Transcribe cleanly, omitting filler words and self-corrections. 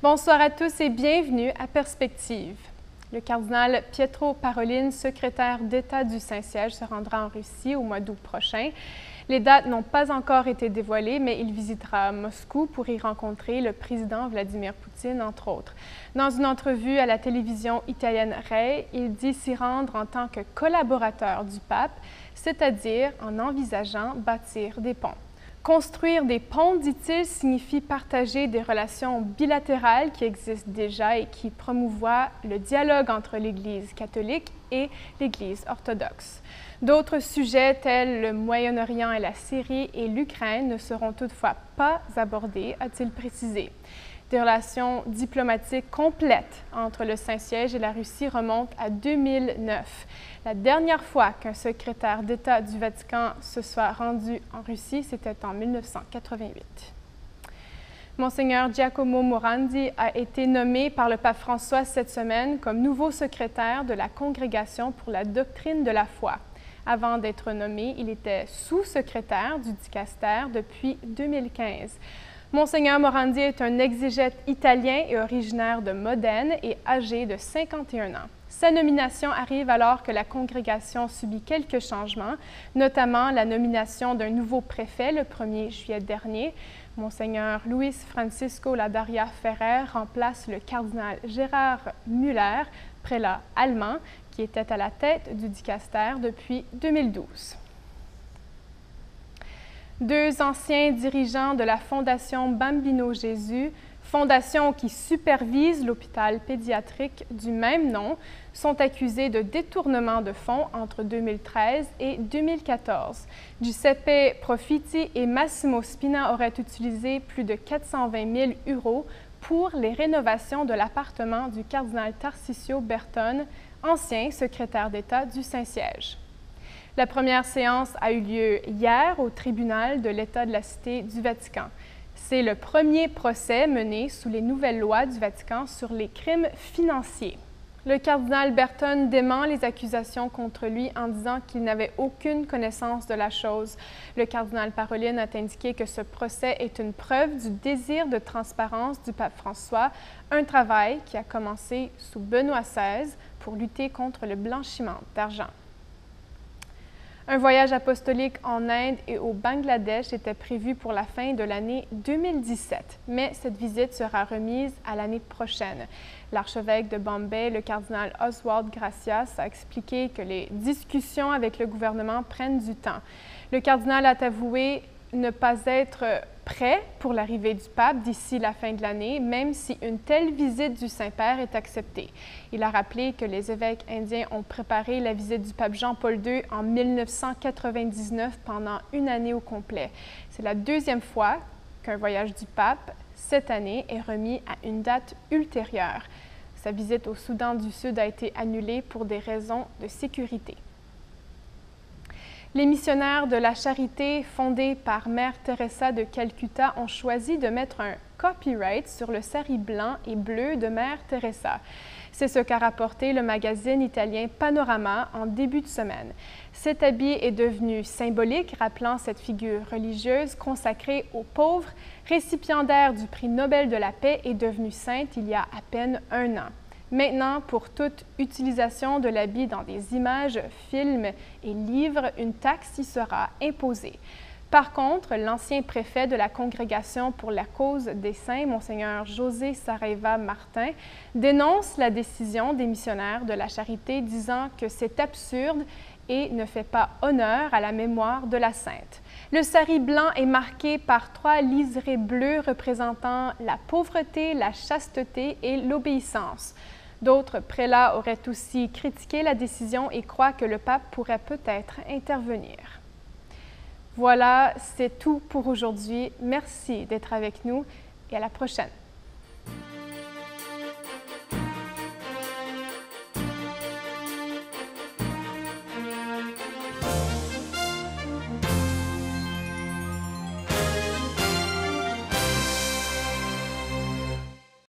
Bonsoir à tous et bienvenue à Perspective. Le cardinal Pietro Parolin, secrétaire d'État du Saint-Siège, se rendra en Russie au mois d'août prochain. Les dates n'ont pas encore été dévoilées, mais il visitera Moscou pour y rencontrer le président Vladimir Poutine, entre autres. Dans une entrevue à la télévision italienne Rai, il dit s'y rendre en tant que collaborateur du pape, c'est-à-dire en envisageant bâtir des ponts. Construire des ponts, dit-il, signifie partager des relations bilatérales qui existent déjà et qui promouvoient le dialogue entre l'Église catholique et l'Église orthodoxe. D'autres sujets tels le Moyen-Orient et la Syrie et l'Ukraine ne seront toutefois pas abordés, a-t-il précisé. Des relations diplomatiques complètes entre le Saint-Siège et la Russie remontent à 2009. La dernière fois qu'un secrétaire d'État du Vatican se soit rendu en Russie, c'était en 1988. Monseigneur Giacomo Morandi a été nommé par le pape François cette semaine comme nouveau secrétaire de la Congrégation pour la doctrine de la foi. Avant d'être nommé, il était sous-secrétaire du dicastère depuis 2015. Monseigneur Morandi est un exégète italien et originaire de Modène et âgé de 51 ans. Sa nomination arrive alors que la congrégation subit quelques changements, notamment la nomination d'un nouveau préfet le 1er juillet dernier. Monseigneur Luis Francisco Ladaria Ferrer remplace le cardinal Gérard Müller, prélat allemand, qui était à la tête du dicastère depuis 2012. Deux anciens dirigeants de la Fondation Bambino Jésus, fondation qui supervise l'hôpital pédiatrique du même nom, sont accusés de détournement de fonds entre 2013 et 2014. Giuseppe Profiti et Massimo Spina auraient utilisé plus de 420 000 € pour les rénovations de l'appartement du cardinal Tarcisio Bertone, ancien secrétaire d'État du Saint-Siège. La première séance a eu lieu hier au tribunal de l'État de la Cité du Vatican. C'est le premier procès mené sous les nouvelles lois du Vatican sur les crimes financiers. Le cardinal Bertone dément les accusations contre lui en disant qu'il n'avait aucune connaissance de la chose. Le cardinal Parolin a indiqué que ce procès est une preuve du désir de transparence du pape François, un travail qui a commencé sous Benoît XVI pour lutter contre le blanchiment d'argent. Un voyage apostolique en Inde et au Bangladesh était prévu pour la fin de l'année 2017, mais cette visite sera remise à l'année prochaine. L'archevêque de Bombay, le cardinal Oswald Gracias, a expliqué que les discussions avec le gouvernement prennent du temps. Le cardinal a avoué ne pas être prêt pour l'arrivée du pape d'ici la fin de l'année, même si une telle visite du Saint-Père est acceptée. Il a rappelé que les évêques indiens ont préparé la visite du pape Jean-Paul II en 1999 pendant une année au complet. C'est la deuxième fois qu'un voyage du pape, cette année, est remis à une date ultérieure. Sa visite au Soudan du Sud a été annulée pour des raisons de sécurité. Les missionnaires de la charité fondée par Mère Teresa de Calcutta ont choisi de mettre un copyright sur le sari blanc et bleu de Mère Teresa. C'est ce qu'a rapporté le magazine italien Panorama en début de semaine. Cet habit est devenu symbolique, rappelant cette figure religieuse consacrée aux pauvres, récipiendaire du prix Nobel de la paix et devenue sainte il y a à peine un an. Maintenant, pour toute utilisation de l'habit dans des images, films et livres, une taxe y sera imposée. Par contre, l'ancien préfet de la Congrégation pour la cause des saints, Monseigneur José Saraiva Martin, dénonce la décision des missionnaires de la charité, disant que c'est absurde et ne fait pas honneur à la mémoire de la sainte. Le sari blanc est marqué par 3 liserés bleus représentant la pauvreté, la chasteté et l'obéissance. D'autres prélats auraient aussi critiqué la décision et croient que le pape pourrait peut-être intervenir. Voilà, c'est tout pour aujourd'hui. Merci d'être avec nous et à la prochaine.